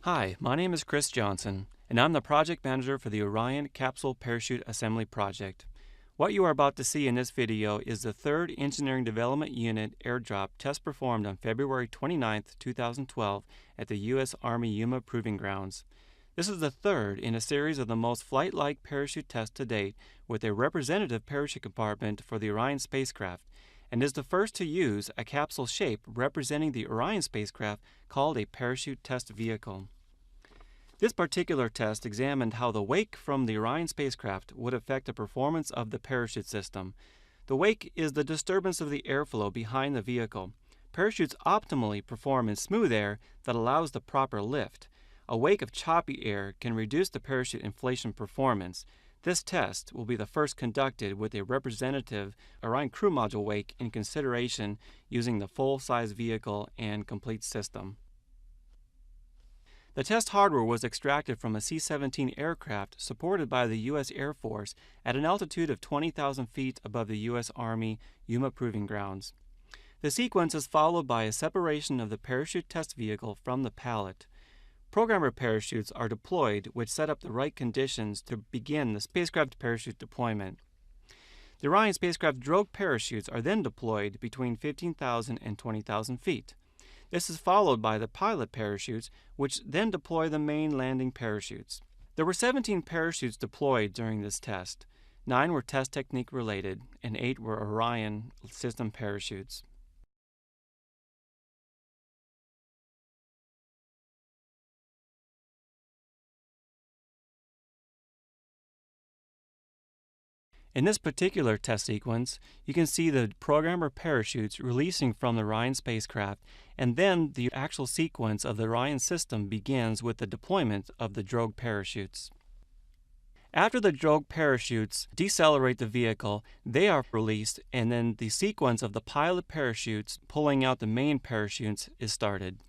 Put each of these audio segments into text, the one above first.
Hi, my name is Chris Johnson, and I'm the project manager for the Orion Capsule Parachute Assembly Project. What you are about to see in this video is the third Engineering Development Unit airdrop test performed on February 29, 2012 at the U.S. Army Yuma Proving Grounds. This is the third in a series of the most flight-like parachute tests to date with a representative parachute compartment for the Orion spacecraft, and is the first to use a capsule shape representing the Orion spacecraft called a parachute test vehicle. This particular test examined how the wake from the Orion spacecraft would affect the performance of the parachute system. The wake is the disturbance of the airflow behind the vehicle. Parachutes optimally perform in smooth air that allows the proper lift. A wake of choppy air can reduce the parachute inflation performance. This test will be the first conducted with a representative Orion crew module wake in consideration using the full-size vehicle and complete system. The test hardware was extracted from a C-17 aircraft supported by the U.S. Air Force at an altitude of 20,000 feet above the U.S. Army Yuma Proving Grounds. The sequence is followed by a separation of the parachute test vehicle from the pallet. Programmer parachutes are deployed, which set up the right conditions to begin the spacecraft parachute deployment. The Orion spacecraft drogue parachutes are then deployed between 15,000 and 20,000 feet. This is followed by the pilot parachutes, which then deploy the main landing parachutes. There were 17 parachutes deployed during this test. 9 were test technique related, and 8 were Orion system parachutes. In this particular test sequence, you can see the programmer parachutes releasing from the Orion spacecraft, and then the actual sequence of the Orion system begins with the deployment of the drogue parachutes. After the drogue parachutes decelerate the vehicle, they are released, and then the sequence of the pilot parachutes pulling out the main parachutes is started.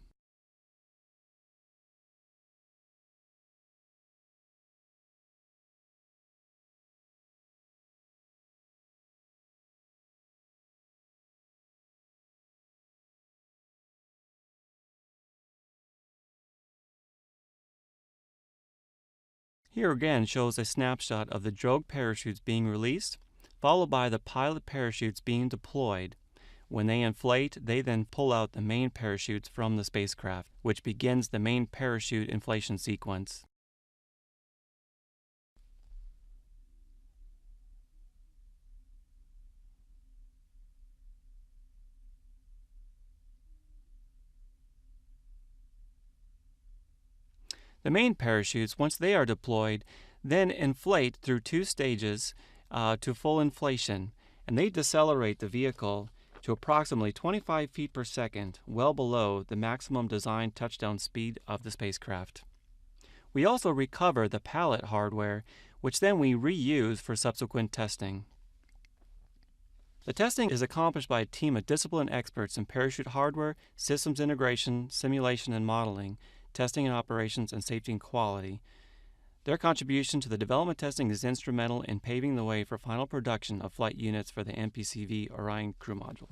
Here again shows a snapshot of the drogue parachutes being released, followed by the pilot parachutes being deployed. When they inflate, they then pull out the main parachutes from the spacecraft, which begins the main parachute inflation sequence. The main parachutes, once they are deployed, then inflate through 2 stages to full inflation, and they decelerate the vehicle to approximately 25 feet per second, well below the maximum design touchdown speed of the spacecraft. We also recover the pallet hardware, which then we reuse for subsequent testing. The testing is accomplished by a team of disciplined experts in parachute hardware, systems integration, simulation, and modeling, testing and operations, and safety and quality. Their contribution to the development testing is instrumental in paving the way for final production of flight units for the MPCV Orion crew module.